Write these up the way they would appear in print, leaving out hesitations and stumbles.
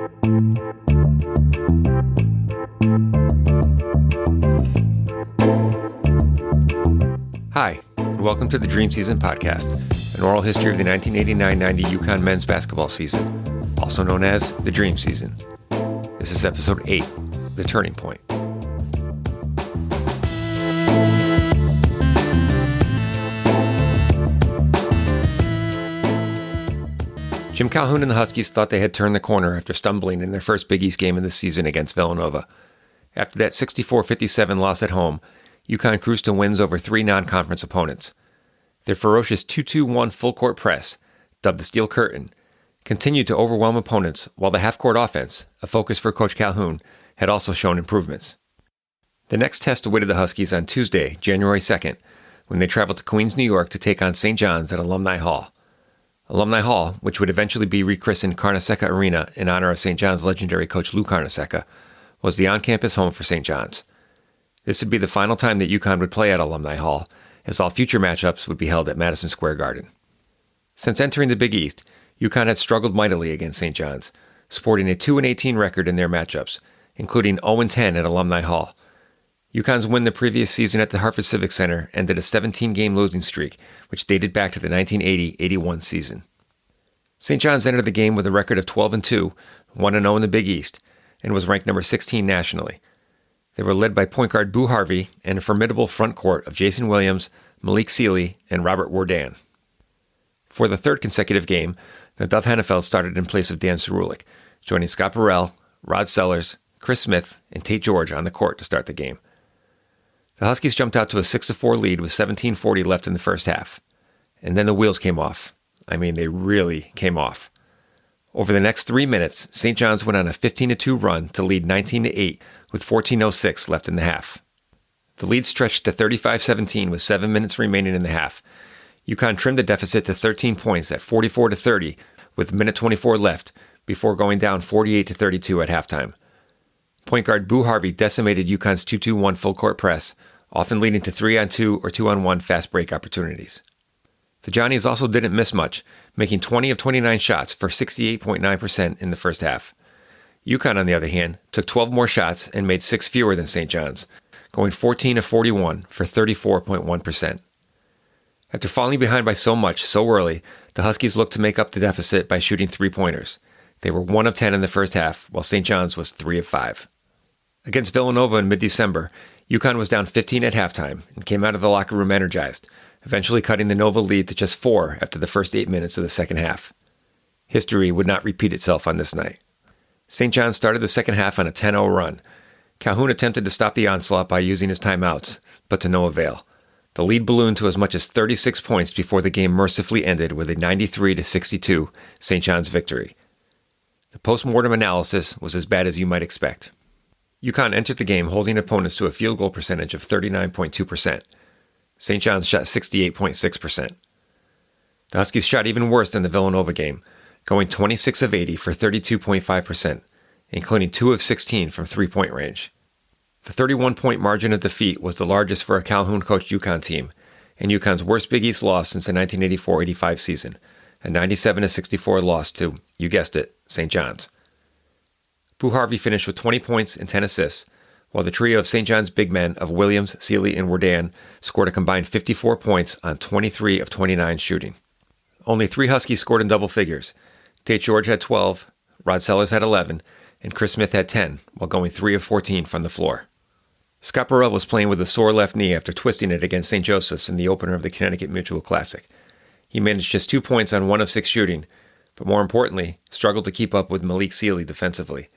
Hi, and welcome to the Dream Season podcast, an oral history of the 1989-90 UConn men's basketball season, also known as the Dream Season. This is episode 8, The Turning Point. Jim Calhoun and the Huskies thought they had turned the corner after stumbling in their first Big East game of the season against Villanova. After that 64-57 loss at home, UConn cruised to wins over 3 non-conference opponents. Their ferocious 2-2-1 full-court press, dubbed the Steel Curtain, continued to overwhelm opponents, while the half-court offense, a focus for Coach Calhoun, had also shown improvements. The next test awaited the Huskies on Tuesday, January 2nd, when they traveled to Queens, New York to take on St. John's at Alumni Hall. Alumni Hall, which would eventually be rechristened Carnesecca Arena in honor of St. John's legendary coach Lou Carnesecca, was the on-campus home for St. John's. This would be the final time that UConn would play at Alumni Hall, as all future matchups would be held at Madison Square Garden. Since entering the Big East, UConn had struggled mightily against St. John's, sporting a 2-18 record in their matchups, including 0-10 at Alumni Hall. UConn's win the previous season at the Hartford Civic Center ended a 17-game losing streak, which dated back to the 1980-81 season. St. John's entered the game with a record of 12-2, 1-0 in the Big East, and was ranked number 16 nationally. They were led by point guard Boo Harvey and a formidable front court of Jason Williams, Malik Sealy, and Robert Wardan. For the third consecutive game, Nadav Hennefeld started in place of Dan Cerulik, joining Scott Burrell, Rod Sellers, Chris Smith, and Tate George on the court to start the game. The Huskies jumped out to a 6-4 lead with 17:40 left in the first half. And then the wheels came off. I mean, they really came off. Over the next 3 minutes, St. John's went on a 15-2 run to lead 19-8 with 14:06 left in the half. The lead stretched to 35-17 with 7 minutes remaining in the half. UConn trimmed the deficit to 13 points at 44-30 with minute 24 left before going down 48-32 at halftime. Point guard Boo Harvey decimated UConn's 2-2-1 full-court press, often leading to 3-on-2 or 2-on-1 fast break opportunities. The Johnnies also didn't miss much, making 20 of 29 shots for 68.9% in the first half. UConn, on the other hand, took 12 more shots and made 6 fewer than St. John's, going 14 of 41 for 34.1%. After falling behind by so much so early, the Huskies looked to make up the deficit by shooting 3-pointers. They were 1 of 10 in the first half, while St. John's was 3 of 5. Against Villanova in mid-December, UConn was down 15 at halftime and came out of the locker room energized, eventually cutting the Nova lead to just 4 after the first 8 minutes of the second half. History would not repeat itself on this night. St. John's started the second half on a 10-0 run. Calhoun attempted to stop the onslaught by using his timeouts, but to no avail. The lead ballooned to as much as 36 points before the game mercifully ended with a 93-62 St. John's victory. The post-mortem analysis was as bad as you might expect. UConn entered the game holding opponents to a field goal percentage of 39.2%. St. John's shot 68.6%. The Huskies shot even worse than the Villanova game, going 26 of 80 for 32.5%, including 2 of 16 from three-point range. The 31-point margin of defeat was the largest for a Calhoun-coached UConn team, and UConn's worst Big East loss since the 1984-85 season, a 97-64 loss to, you guessed it, St. John's. Boo Harvey finished with 20 points and 10 assists, while the trio of St. John's big men of Williams, Sealy, and Wardan scored a combined 54 points on 23 of 29 shooting. Only 3 Huskies scored in double figures. Tate George had 12, Rod Sellers had 11, and Chris Smith had 10, while going 3 of 14 from the floor. Scott Burrell was playing with a sore left knee after twisting it against St. Joseph's in the opener of the Connecticut Mutual Classic. He managed just 2 points on 1 of 6 shooting, but more importantly, struggled to keep up with Malik Sealy defensively.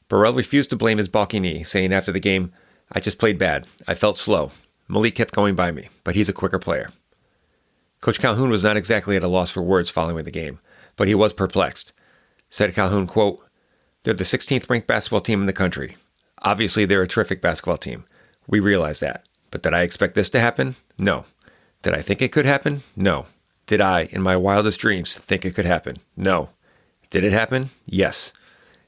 Burrell refused to blame his bulky knee, saying after the game, "I just played bad. I felt slow. Malik kept going by me, but he's a quicker player." Coach Calhoun was not exactly at a loss for words following the game, but he was perplexed. Said Calhoun, quote, "They're the 16th ranked basketball team in the country. Obviously, they're a terrific basketball team. We realize that. But did I expect this to happen? No. Did I think it could happen? No. Did I, in my wildest dreams, think it could happen? No. Did it happen? Yes.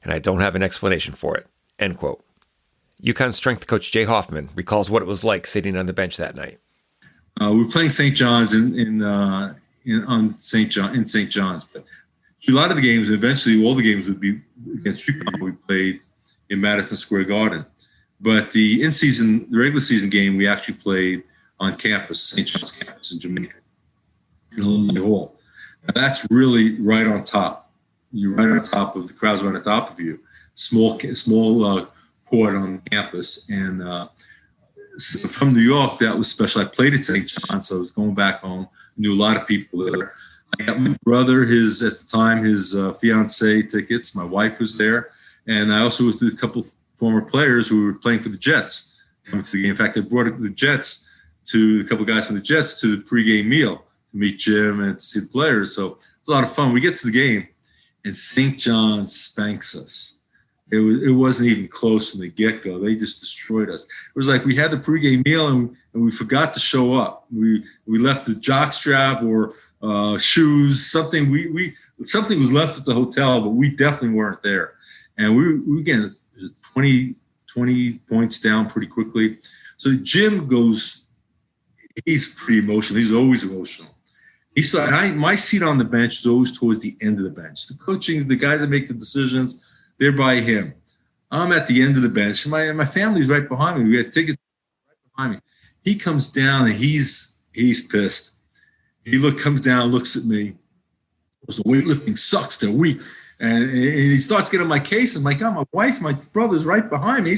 And I don't have an explanation for it." End quote. UConn strength coach Jay Hoffman recalls what it was like sitting on the bench that night. We were playing St. John's in St. John's, but a lot of the games, eventually all the games would be against UConn, we played in Madison Square Garden. But the regular season game, we actually played on campus, St. John's campus in Jamaica, in Alumni Hall. Now that's really right on top. You're right on top of the crowd's right on top of you. Small court on campus, and since I'm from New York, that was special. I played at St. John's, so I was going back home. I knew a lot of people there. I got my brother, his fiance tickets. My wife was there, and I also was with a couple of former players who were playing for the Jets coming to the game. In fact, I brought the Jets to a couple of guys from the Jets to the pregame meal to meet Jim and to see the players. So it was a lot of fun. We get to the game, and St. John's spanks us. It wasn't even close from the get-go. They just destroyed us. It was like we had the pregame meal and we forgot to show up. We left the jockstrap or shoes, something something was left at the hotel, but we definitely weren't there. And we get 20 points down pretty quickly. So Jim he's pretty emotional. He's always emotional. My seat on the bench is always towards the end of the bench. The guys that make the decisions, they're by him. I'm at the end of the bench. My family's right behind me. We had tickets right behind me. He comes down and he's pissed. Comes down, looks at me. The weightlifting sucks. They're weak. And he starts getting on my case. I'm like, oh, my wife, my brother's right behind me.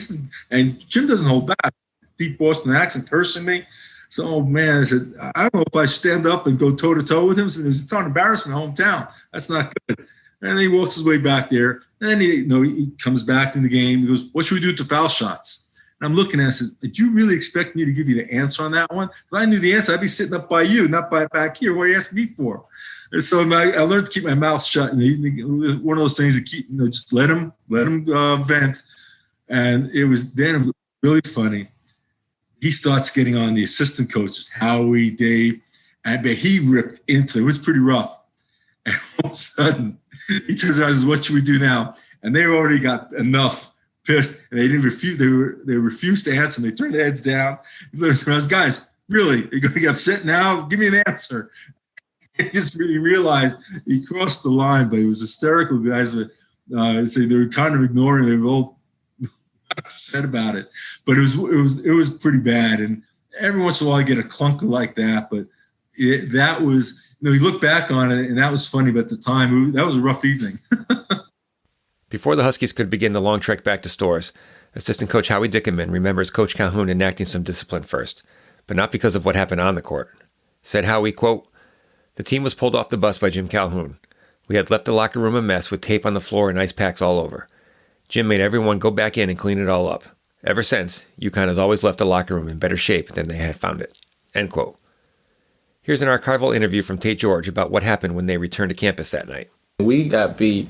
And Jim doesn't hold back. Deep Boston accent, cursing me. So, oh, man, I said, I don't know if I stand up and go toe-to-toe with him. So it's an embarrassment in my hometown. That's not good. And he walks his way back there. And then he comes back in the game. He goes, what should we do with the foul shots? And I'm looking at him and I said, did you really expect me to give you the answer on that one? If I knew the answer, I'd be sitting up by you, not back here. What are you asking me for? And so I learned to keep my mouth shut. And one of those things that keep, just let him vent. And it was then really funny. He starts getting on the assistant coaches, Howie, Dave, and he ripped into it. It was pretty rough. And all of a sudden, he turns around and says, what should we do now? And they already got enough pissed. And they didn't refuse. They refused to answer. And they turned their heads down. He looks around, guys, really? Are you going to get upset now? Give me an answer. He just really realized he crossed the line, but he was hysterical. The guys were, they were kind of ignoring. They were all upset about it. But it was pretty bad. And every once in a while, I get a clunker like that. But that was, you look back on it, and that was funny. But at the time, that was a rough evening. Before the Huskies could begin the long trek back to Storrs, assistant coach Howie Dickerman remembers Coach Calhoun enacting some discipline first, but not because of what happened on the court. Said Howie, quote, the team was pulled off the bus by Jim Calhoun. We had left the locker room a mess with tape on the floor and ice packs all over. Jim made everyone go back in and clean it all up. Ever since, UConn has always left the locker room in better shape than they had found it. End quote. Here's an archival interview from Tate George about what happened when they returned to campus that night. We got beat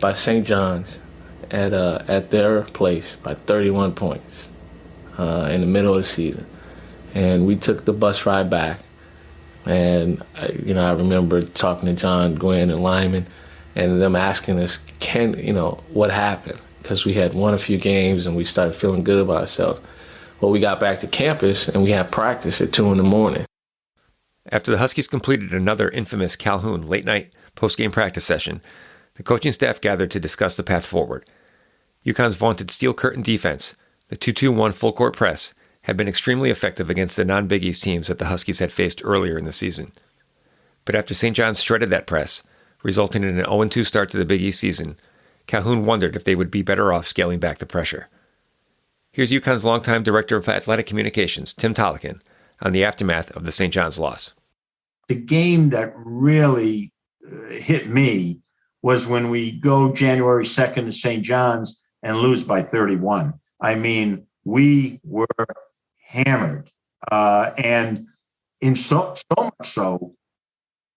by St. John's at their place by 31 points in the middle of the season. And we took the bus ride back. And, I remember talking to John, Gwen, and Lyman, and them asking us, what happened? Because we had won a few games and we started feeling good about ourselves. Well, we got back to campus and we had practice at 2 a.m. After the Huskies completed another infamous Calhoun late-night post-game practice session, the coaching staff gathered to discuss the path forward. UConn's vaunted steel curtain defense, the 2-2-1 full-court press, had been extremely effective against the non-Big East teams that the Huskies had faced earlier in the season. But after St. John's shredded that press, resulting in an 0-2 start to the Big East season, Calhoun wondered if they would be better off scaling back the pressure. Here's UConn's longtime Director of Athletic Communications, Tim Tolikin, on the aftermath of the St. John's loss. The game that really hit me was when we go January 2nd to St. John's and lose by 31. I mean, we were hammered. And in so much so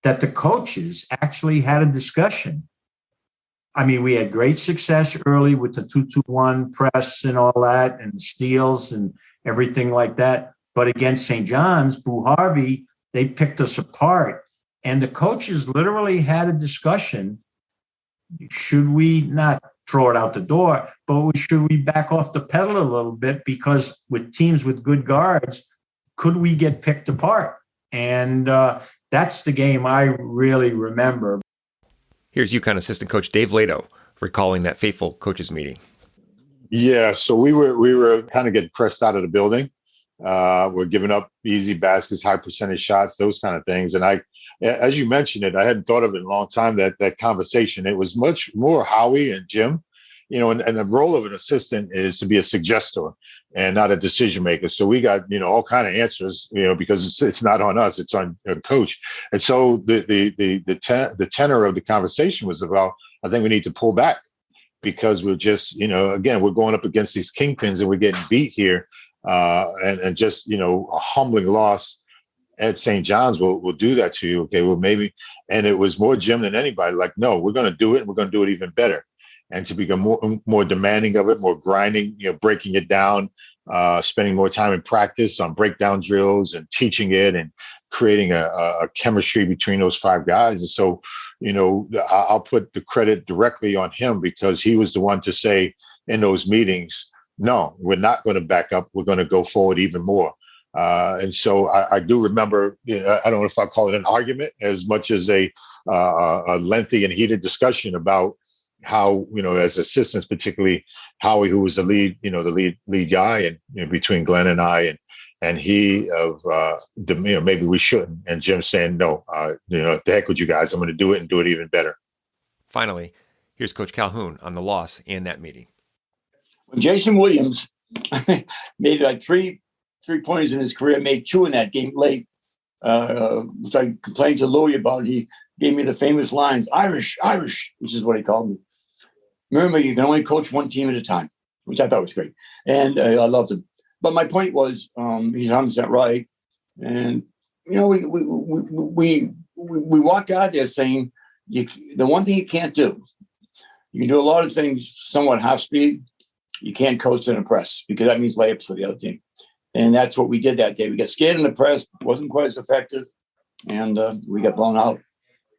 that the coaches actually had a discussion. I mean, we had great success early with the 2-2-1 press and all that and steals and everything like that. But against St. John's, Boo Harvey, they picked us apart. And the coaches literally had a discussion. Should we not throw it out the door, but should we back off the pedal a little bit? Because with teams with good guards, could we get picked apart? And that's the game I really remember. Here's UConn assistant coach Dave Lato recalling that fateful coaches meeting. Yeah, so we were kind of getting pressed out of the building. We're giving up easy baskets, high percentage shots, those kind of things. And as you mentioned it, I hadn't thought of it in a long time, that conversation. It was much more Howie and Jim, and the role of an assistant is to be a suggester and not a decision maker. So we got, all kind of answers, because it's not on us, it's on the coach. And so the tenor of the conversation was about, I think we need to pull back, because we're just, again, we're going up against these kingpins and we're getting beat here. And just, a humbling loss at St. John's will do that to you. Okay, well, maybe. And it was more Jim than anybody. Like, no, we're going to do it, and we're going to do it even better. And to become more demanding of it, more grinding, breaking it down, spending more time in practice on breakdown drills and teaching it and creating a chemistry between those five guys. And so, I'll put the credit directly on him, because he was the one to say in those meetings, no, we're not going to back up. We're going to go forward even more. And so I do remember, I don't know if I call it an argument as much as a lengthy and heated discussion about how, as assistants, particularly Howie, who was the lead guy, and between Glenn and I, and he of maybe we shouldn't, and Jim saying no, the heck with you guys, I'm going to do it and do it even better. Finally, here's Coach Calhoun on the loss and that meeting. When Jason Williams made like three pointers in his career, made two in that game late, which I complained to Louie about. He gave me the famous lines, Irish, which is what he called me. Remember, you can only coach one team at a time, which I thought was great. And I loved him. But my point was, he's 100% right. And, we walked out there saying, the one thing you can't do, you can do a lot of things somewhat half speed. You can't coast in a press, because that means layups for the other team. And that's what we did that day. We got scared in the press, wasn't quite as effective, and we got blown out.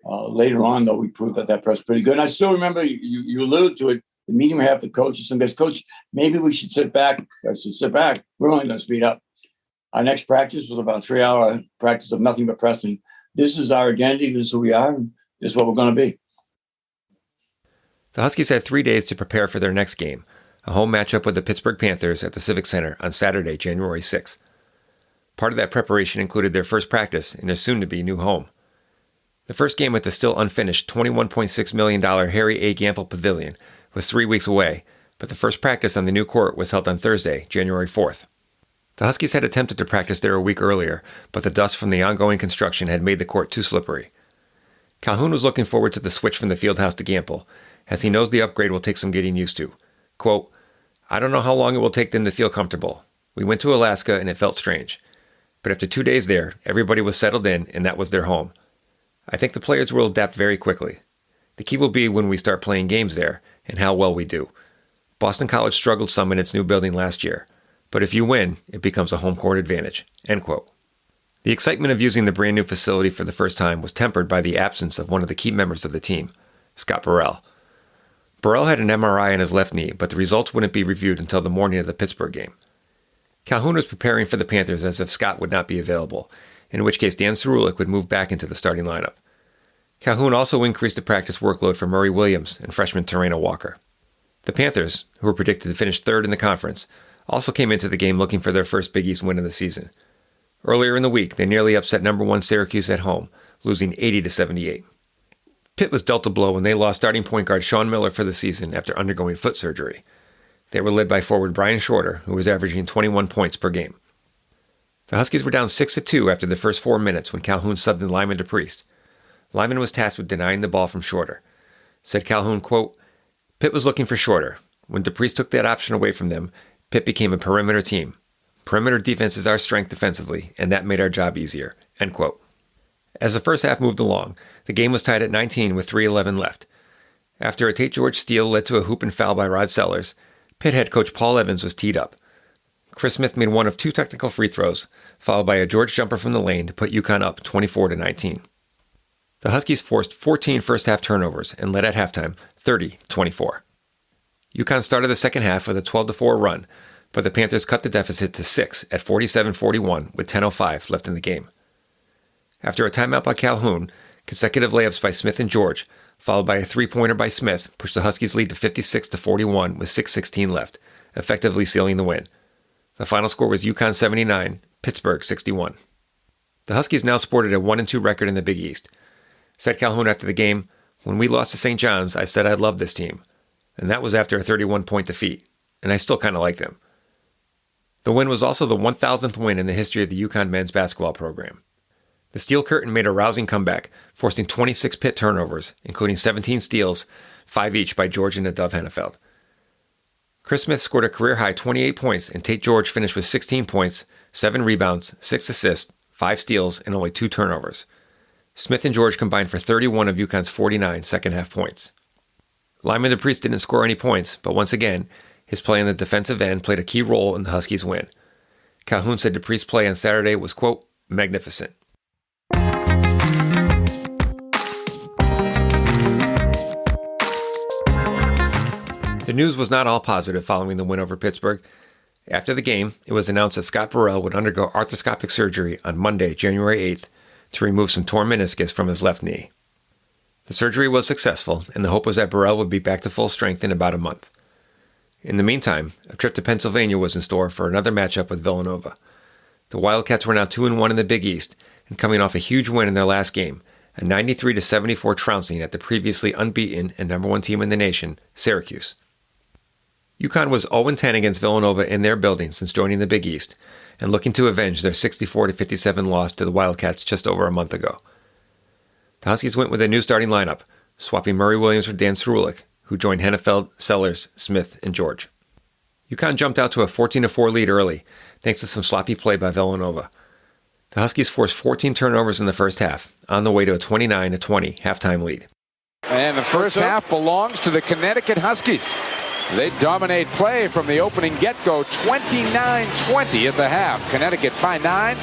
Later on, though, we proved that press was pretty good. And I still remember, you alluded to it, the meeting we have the coaches. Some guys, Coach, maybe we should sit back. I said, sit back. We're only going to speed up. Our next practice was about a 3-hour practice of nothing but pressing. This is our identity. This is who we are. And this is what we're going to be. The Huskies had 3 days to prepare for their next game, a home matchup with the Pittsburgh Panthers at the Civic Center on Saturday, January 6th. Part of that preparation included their first practice in their soon-to-be new home. The first game at the still unfinished $21.6 million Harry A. Gamble Pavilion was 3 weeks away, but the first practice on the new court was held on Thursday, January 4th. The Huskies had attempted to practice there a week earlier, but the dust from the ongoing construction had made the court too slippery. Calhoun was looking forward to the switch from the fieldhouse to Gamble, as he knows the upgrade will take some getting used to. Quote, I don't know how long it will take them to feel comfortable. We went to Alaska and it felt strange. But after 2 days there, everybody was settled in and that was their home. I think the players will adapt very quickly. The key will be when we start playing games there and how well we do. Boston College struggled some in its new building last year, but if you win, it becomes a home court advantage. End quote. The excitement of using the brand new facility for the first time was tempered by the absence of one of the key members of the team, Scott Burrell. Burrell had an MRI on his left knee, but the results wouldn't be reviewed until the morning of the Pittsburgh game. Calhoun was preparing for the Panthers as if Scott would not be available, in which case Dan Cerulik would move back into the starting lineup. Calhoun also increased the practice workload for Murray Williams and freshman Terrena Walker. The Panthers, who were predicted to finish third in the conference, also came into the game looking for their first Big East win of the season. Earlier in the week, they nearly upset number 1 Syracuse at home, losing 80-78. Pitt was dealt a blow when they lost starting point guard Sean Miller for the season after undergoing foot surgery. They were led by forward Brian Shorter, who was averaging 21 points per game. The Huskies were down 6-2 after the first 4 minutes when Calhoun subbed in Lyman DePriest. Lyman was tasked with denying the ball from Shorter. Said Calhoun, quote, Pitt was looking for Shorter. When DePriest took that option away from them, Pitt became a perimeter team. Perimeter defense is our strength defensively, and that made our job easier. End quote. As the first half moved along, the game was tied at 19 with 3:11 left. After a Tate George steal led to a hoop and foul by Rod Sellers, Pitt head coach Paul Evans was teed up. Chris Smith made one of 2 technical free throws, followed by a George jumper from the lane to put UConn up 24-19. The Huskies forced 14 first-half turnovers and led at halftime 30-24. UConn started the second half with a 12-4 run, but the Panthers cut the deficit to 6 at 47-41 with 10:05 left in the game. After a timeout by Calhoun, consecutive layups by Smith and George, followed by a three-pointer by Smith, pushed the Huskies' lead to 56-41 with 6:16 left, effectively sealing the win. The final score was UConn 79, Pittsburgh 61. The Huskies now sported a 1-2 record in the Big East. Said Calhoun after the game, "When we lost to St. John's, I said I loved this team. And that was after a 31-point defeat. And I still kind of like them." The win was also the 1,000th win in the history of the UConn men's basketball program. The Steel Curtain made a rousing comeback, forcing 26 Pitt turnovers, including 17 steals, 5 each by George and Dove Hennefeld. Chris Smith scored a career-high 28 points, and Tate George finished with 16 points, 7 rebounds, 6 assists, 5 steals, and only 2 turnovers. Smith and George combined for 31 of UConn's 49 second-half points. Lyman DePriest didn't score any points, but once again, his play on the defensive end played a key role in the Huskies' win. Calhoun said DePriest's play on Saturday was, quote, magnificent. The news was not all positive following the win over Pittsburgh. After the game, it was announced that Scott Burrell would undergo arthroscopic surgery on Monday, January 8th, to remove some torn meniscus from his left knee. The surgery was successful, and the hope was that Burrell would be back to full strength in about a month. In the meantime, a trip to Pennsylvania was in store for another matchup with Villanova. The Wildcats were now 2-1 in the Big East, and coming off a huge win in their last game, a 93-74 trouncing at the previously unbeaten and number 1 team in the nation, Syracuse. UConn was 0-10 against Villanova in their building since joining the Big East, and looking to avenge their 64-57 loss to the Wildcats just over a month ago. The Huskies went with a new starting lineup, swapping Murray Williams for Dan Cerulik, who joined Hennefeld, Sellers, Smith, and George. UConn jumped out to a 14-4 lead early, thanks to some sloppy play by Villanova. The Huskies forced 14 turnovers in the first half, on the way to a 29-20 halftime lead. And the first half belongs to the Connecticut Huskies. They dominate play from the opening get-go, 29-20 at the half. Connecticut by 9,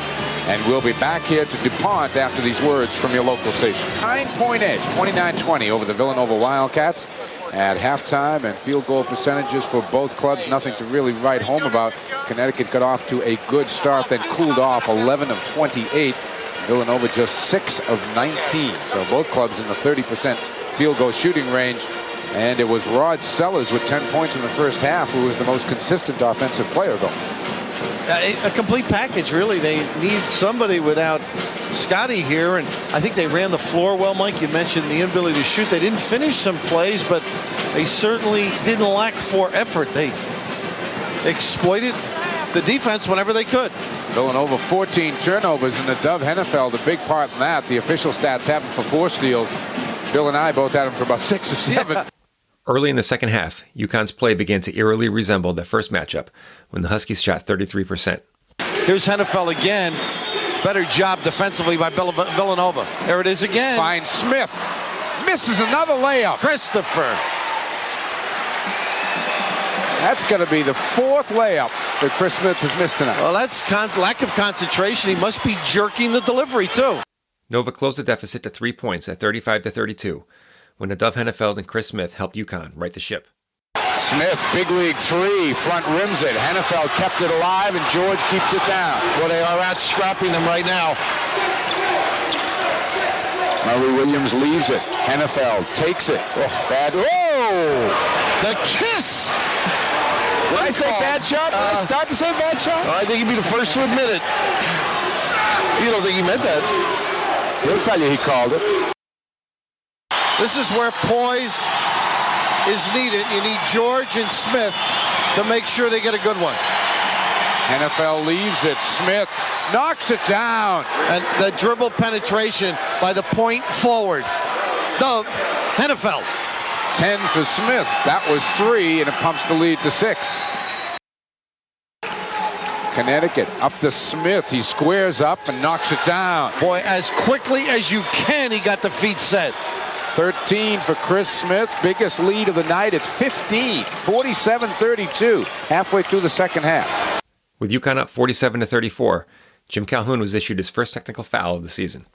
and we'll be back here to DuPont after these words from your local station. 9-point edge, 29-20 over the Villanova Wildcats at halftime, and field goal percentages for both clubs, nothing to really write home about. Connecticut got off to a good start, then cooled off 11 of 28. Villanova just 6 of 19, so both clubs in the 30% field goal shooting range. And it was Rod Sellers with 10 points in the first half who was the most consistent offensive player, though. A complete package, really. They need somebody without Scotty here, and I think they ran the floor well, Mike. You mentioned the inability to shoot. They didn't finish some plays, but they certainly didn't lack for effort. They exploited the defense whenever they could. Villanova 14 turnovers, and the Dove Hennefeld a big part in that. The official stats have him for 4 steals. Bill and I both had him for about 6 or 7. Yeah. Early in the second half, UConn's play began to eerily resemble the first matchup when the Huskies shot 33%. Here's Hennefeld again. Better job defensively by Villanova. There it is again. Finds Smith. Misses another layup. Christopher. That's going to be the 4th layup that Chris Smith has missed tonight. Well, that's lack of concentration. He must be jerking the delivery, too. Nova closed the deficit to 3 points at 35-32 when Dove Hennefeld and Chris Smith helped UConn right the ship. Smith, big league 3, front rims it. Hennefeld kept it alive, and George keeps it down. Well, they are out scrapping them right now. Murray Williams leaves it. Hennefeld takes it. Oh, bad. Oh! The kiss! Did I say bad shot? Did I start to say bad shot? I think he'd be the first to admit it. You don't think he meant that? He'll tell you he called it. This is where poise is needed. You need George and Smith to make sure they get a good one. Hennefeld leaves it. Smith knocks it down. And the dribble penetration by the point forward. Dove Hennefeld. 10 for Smith. That was 3, and it pumps the lead to 6. Connecticut up to Smith. He squares up and knocks it down. Boy, as quickly as you can, he got the feet set. 13 for Chris Smith. Biggest lead of the night. It's 15. 47-32. Halfway through the second half. With UConn up 47-34, Jim Calhoun was issued his first technical foul of the season.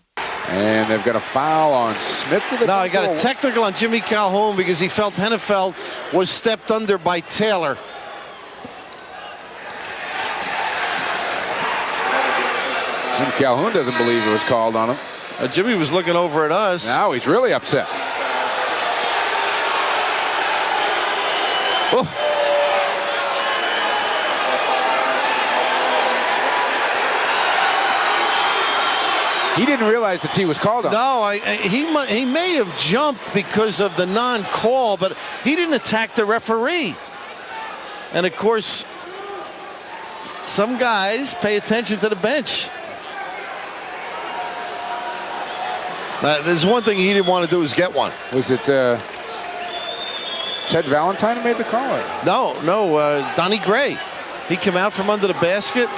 And they've got a foul on Smith. No, he got a technical on Jimmy Calhoun because he felt Hennefeld was stepped under by Taylor. Jim Calhoun doesn't believe it was called on him. Jimmy was looking over at us. Now he's really upset. Oh. He didn't realize the tee was called on. No, he may have jumped because of the non-call, but he didn't attack the referee. And of course, some guys pay attention to the bench. There's one thing he didn't want to do is get one. Was it Ted Valentine who made the call? No, Donnie Gray. He came out from under the basket.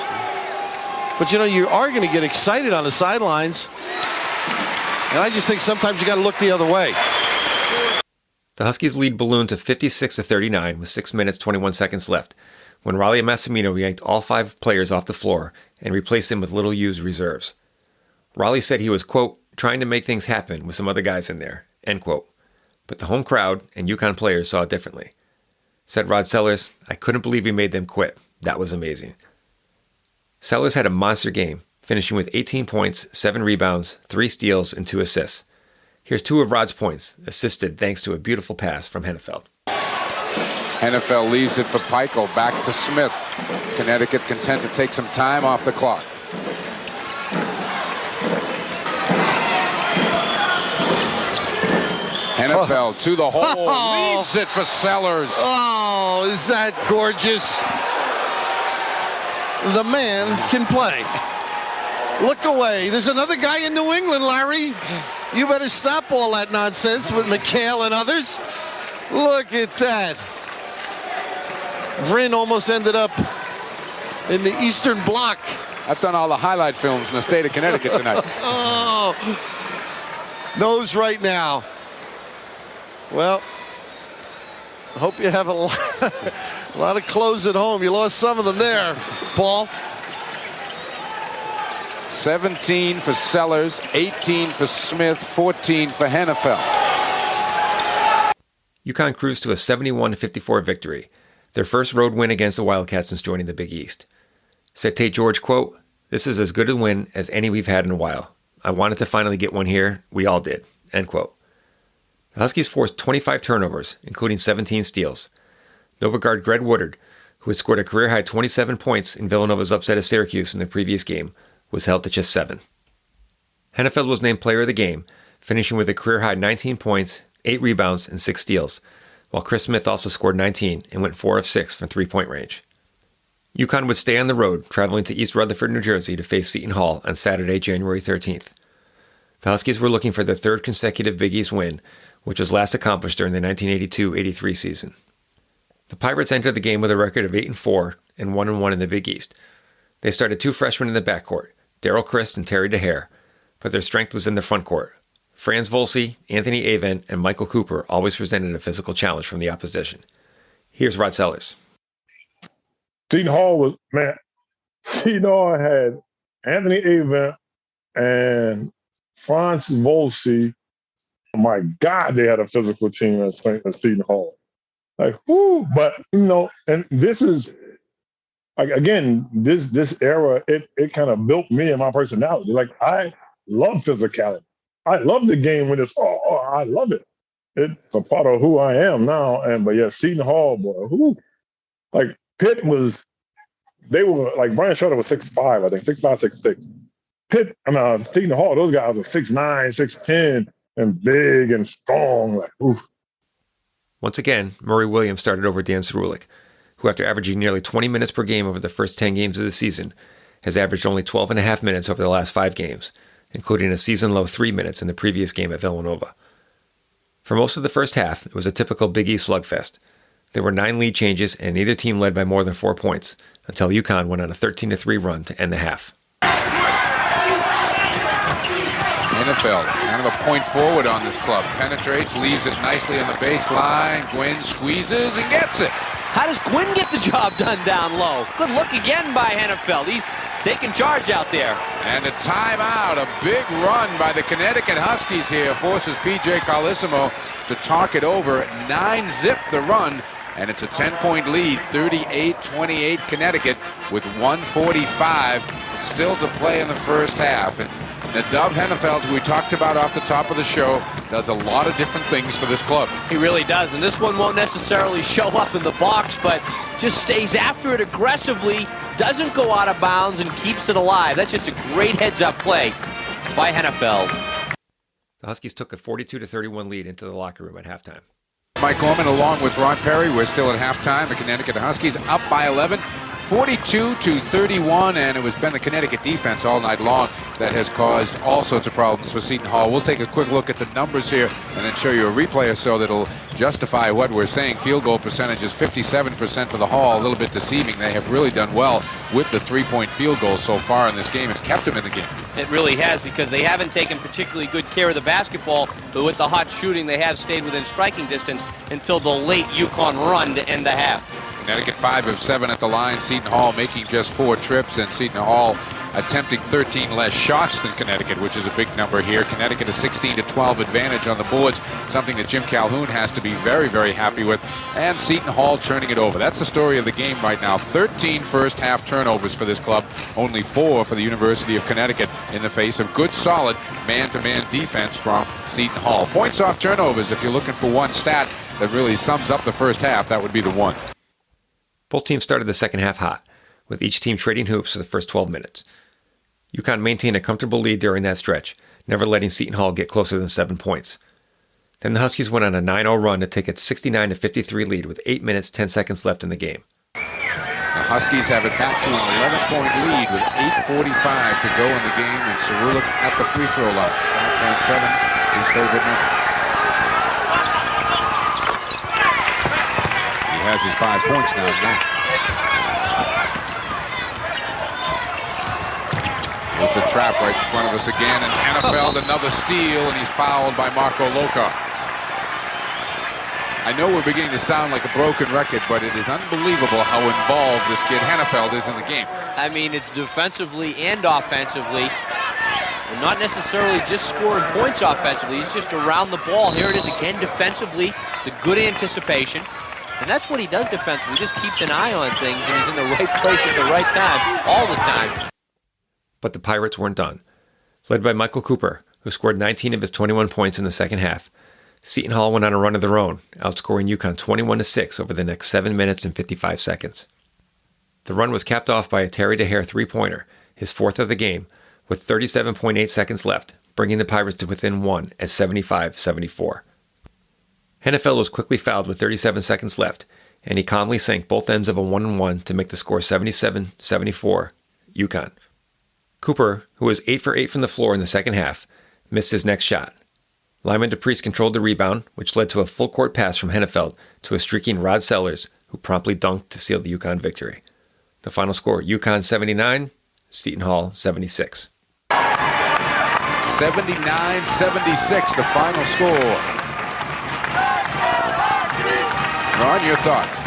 But, you know, you are going to get excited on the sidelines. And I just think sometimes you got to look the other way. The Huskies' lead ballooned to 56-39 with 6 minutes, 21 seconds left, when Raleigh Massimino yanked all 5 players off the floor and replaced them with little-used reserves. Raleigh said he was, quote, trying to make things happen with some other guys in there, end quote. But the home crowd and UConn players saw it differently. Said Rod Sellers, I couldn't believe we made them quit. That was amazing. Sellers had a monster game, finishing with 18 points, 7 rebounds, 3 steals, and 2 assists. Here's 2 of Rod's points, assisted thanks to a beautiful pass from Hennefeld. NFL leaves it for Peichel, back to Smith. Connecticut content to take some time off the clock. Hennefeld to the hole, leaves it for Sellers. Oh, is that gorgeous? The man can play. Look away. There's another guy in New England, Larry. You better stop all that nonsense with McHale and others. Look at that. Vryn almost ended up in the Eastern Bloc. That's on all the highlight films in the state of Connecticut tonight. Oh, knows right now. Well, I hope you have a lot of clothes at home. You lost some of them there, Paul. 17 for Sellers, 18 for Smith, 14 for Hennefeld. UConn cruised to a 71-54 victory, their first road win against the Wildcats since joining the Big East. Said Tate George, quote, this is as good a win as any we've had in a while. I wanted to finally get one here. We all did, end quote. The Huskies forced 25 turnovers, including 17 steals. Nova guard Greg Woodard, who had scored a career-high 27 points in Villanova's upset of Syracuse in the previous game, was held to just 7. Hennefeld was named player of the game, finishing with a career-high 19 points, 8 rebounds, and 6 steals, while Chris Smith also scored 19 and went 4 of 6 from three-point range. UConn would stay on the road, traveling to East Rutherford, New Jersey to face Seton Hall on Saturday, January 13th. The Huskies were looking for their 3rd consecutive Big East win, which was last accomplished during the 1982-83 season. The Pirates entered the game with a record of 8-4 and 1-1 in the Big East. They started 2 freshmen in the backcourt, Darrell Christ and Terry DeHare, but their strength was in the front court. Franz Volsey, Anthony Avent, and Michael Cooper always presented a physical challenge from the opposition. Here's Rod Sellers. Seton Hall had Anthony Avent and Franz Volsey. Oh my God, they had a physical team at Seton Hall. Like, whoo! But you know, and this is like again, this era, it kind of built me and my personality. Like, I love physicality. I love the game when it's I love it. It's a part of who I am now. But yeah, Seton Hall, boy, like Pitt they were like Brian Schroeder was 6'5", I think 6'5", 6'6". Seton Hall, those guys were 6'9", 6'10". And big and strong, like, oof. Once again, Murray Williams started over Dan Cerulik, who after averaging nearly 20 minutes per game over the first 10 games of the season, has averaged only 12.5 minutes over the last 5 games, including a season-low 3 minutes in the previous game at Villanova. For most of the first half, it was a typical Big East slugfest. There were 9 lead changes, and neither team led by more than 4 points, until UConn went on a 13-3 run to end the half. Hennefeld, kind of a point forward on this club. Penetrates, leaves it nicely on the baseline. Gwynn squeezes and gets it. How does Gwynn get the job done down low? Good look again by Hennefeld. He's taking charge out there. And a timeout, a big run by the Connecticut Huskies here forces P.J. Carlissimo to talk it over. 9-zip the run, and it's a 10-point lead, 38-28 Connecticut with 1:45 still to play in the first half. And Nadav Hennefeld, who we talked about off the top of the show, does a lot of different things for this club. He really does, and this one won't necessarily show up in the box, but just stays after it aggressively, doesn't go out of bounds, and keeps it alive. That's just a great heads-up play by Hennefeld. The Huskies took a 42-31 lead into the locker room at halftime. Mike Gorman along with Ron Perry. We're still at halftime. The Connecticut Huskies up by 11. 42-31, and it has been the Connecticut defense all night long that has caused all sorts of problems for Seton Hall. We'll take a quick look at the numbers here and then show you a replay or so that'll justify what we're saying. Field goal percentage is 57% for the Hall, a little bit deceiving. They have really done well with the three-point field goal so far in this game. It's kept them in the game. It really has, because they haven't taken particularly good care of the basketball, but with the hot shooting, they have stayed within striking distance until the late UConn run to end the half. Connecticut 5 of 7 at the line. Seton Hall making just 4 trips, and Seton Hall attempting 13 less shots than Connecticut, which is a big number here. Connecticut a 16-12 advantage on the boards, something that Jim Calhoun has to be very, very happy with. And Seton Hall turning it over. That's the story of the game right now. 13 first half turnovers for this club, only 4 for the University of Connecticut in the face of good, solid man-to-man defense from Seton Hall. Points off turnovers, if you're looking for one stat that really sums up the first half, that would be the one. Both teams started the second half hot, with each team trading hoops for the first 12 minutes. UConn maintained a comfortable lead during that stretch, never letting Seton Hall get closer than 7 points. Then the Huskies went on a 9-0 run to take a 69-53 lead with 8 minutes, 10 seconds left in the game. The Huskies have it back to an 11-point lead with 8:45 to go in the game, and Cerulic at the free throw line. 5.7 is favorite number. He has his 5 points now. There's the trap right in front of us again, and Hennefeld another steal, and he's fouled by Marco Loca. I know we're beginning to sound like a broken record, but it is unbelievable how involved this kid Hennefeld is in the game. I mean, it's defensively and offensively. And not necessarily just scoring points offensively. He's just around the ball. Here it is again defensively, the good anticipation. And that's what he does defensively. He just keeps an eye on things, and he's in the right place at the right time, all the time. But the Pirates weren't done. Led by Michael Cooper, who scored 19 of his 21 points in the second half, Seton Hall went on a run of their own, outscoring UConn 21-6 over the next 7 minutes and 55 seconds. The run was capped off by a Terry DeHare three-pointer, his fourth of the game, with 37.8 seconds left, bringing the Pirates to within 1 at 75-74. Hennefeld was quickly fouled with 37 seconds left, and he calmly sank both ends of a 1-and-1 to make the score 77-74 UConn. Cooper, who was 8 for 8 from the floor in the second half, missed his next shot. Lyman DePriest controlled the rebound, which led to a full-court pass from Hennefeld to a streaking Rod Sellers, who promptly dunked to seal the UConn victory. The final score, UConn 79, Seton Hall 76. 79-76, the final score. Ron, your thoughts?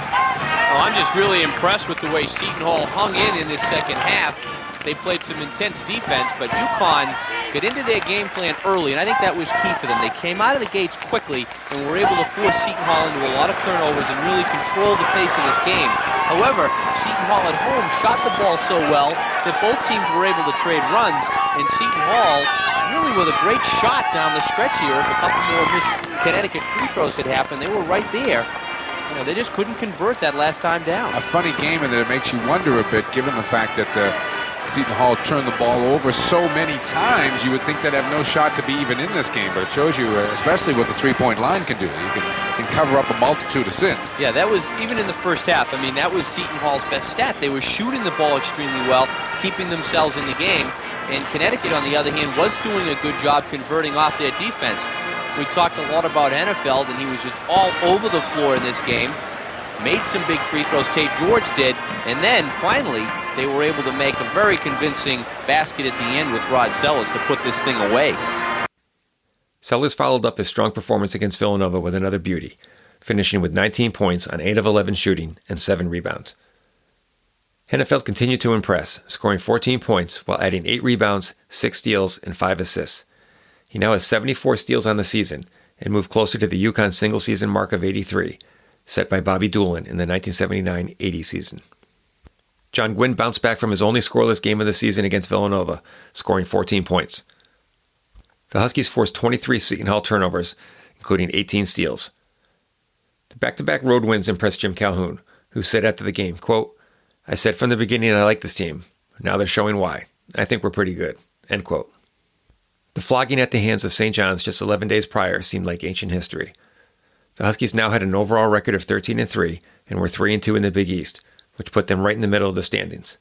Oh, I'm just really impressed with the way Seton Hall hung in this second half. They played some intense defense, but UConn got into their game plan early, and I think that was key for them. They came out of the gates quickly and were able to force Seton Hall into a lot of turnovers and really control the pace of this game. However, Seton Hall at home shot the ball so well that both teams were able to trade runs, and Seton Hall really with a great shot down the stretch here. If a couple more missed Connecticut free throws had happened, they were right there. You know, they just couldn't convert that last time down. A funny game, and it makes you wonder a bit, given the fact that Seton Hall turned the ball over so many times. You would think they'd have no shot to be even in this game, but it shows you, especially what the three-point line can do. You can cover up a multitude of sins. Yeah, that was, even in the first half, I mean, that was Seton Hall's best stat. They were shooting the ball extremely well, keeping themselves in the game, and Connecticut, on the other hand, was doing a good job converting off their defense. We talked a lot about Hennefeld, and he was just all over the floor in this game. Made some big free throws, Tate George did, and then finally they were able to make a very convincing basket at the end with Rod Sellers to put this thing away. Sellers followed up his strong performance against Villanova with another beauty, finishing with 19 points on 8 of 11 shooting and 7 rebounds. Hennefeld continued to impress, scoring 14 points while adding 8 rebounds, 6 steals, and 5 assists. He now has 74 steals on the season and moved closer to the UConn single-season mark of 83, set by Bobby Doolin in the 1979-80 season. John Gwynn bounced back from his only scoreless game of the season against Villanova, scoring 14 points. The Huskies forced 23 Seton Hall turnovers, including 18 steals. The back-to-back road wins impressed Jim Calhoun, who said after the game, quote, "I said from the beginning I like this team. Now they're showing why. I think we're pretty good." End quote. The flogging at the hands of St. John's just 11 days prior seemed like ancient history. The Huskies now had an overall record of 13-3 and were 3-2 in the Big East, which put them right in the middle of the standings.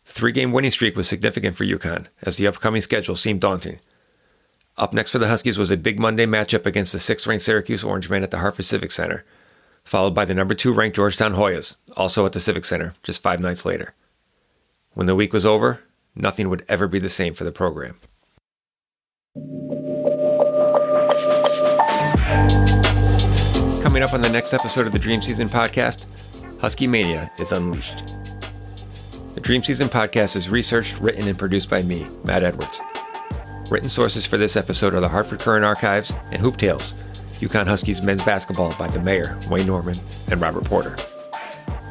The 3-game winning streak was significant for UConn, as the upcoming schedule seemed daunting. Up next for the Huskies was a big Monday matchup against the 6th-ranked Syracuse Orangemen at the Hartford Civic Center, followed by the number 2-ranked Georgetown Hoyas, also at the Civic Center, just 5 nights later. When the week was over, nothing would ever be the same for the program. Coming up on the next episode of the Dream Season podcast, Husky Mania is unleashed. The Dream Season podcast is researched, written, and produced by me, Matt Edwards. Written sources for this episode are the Hartford Current Archives and Hoop Tales, UConn Huskies men's basketball by the mayor, Wayne Norman, and Robert Porter.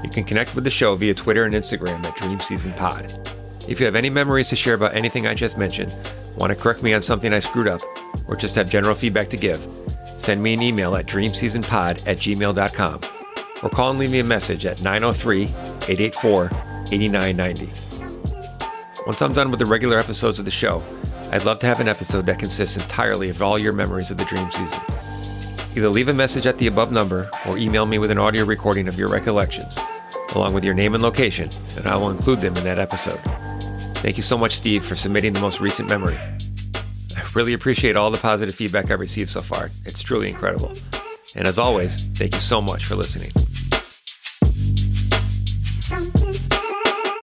You can connect with the show via Twitter and Instagram at Dream Season Pod. If you have any memories to share about anything I just mentioned, want to correct me on something I screwed up, or just have general feedback to give, send me an email at dreamseasonpod@gmail.com or call and leave me a message at 903-884-8990. Once I'm done with the regular episodes of the show, I'd love to have an episode that consists entirely of all your memories of the Dream Season. Either leave a message at the above number or email me with an audio recording of your recollections, along with your name and location, and I will include them in that episode. Thank you so much, Steve, for submitting the most recent memory. I really appreciate all the positive feedback I've received so far. It's truly incredible. And as always, thank you so much for listening.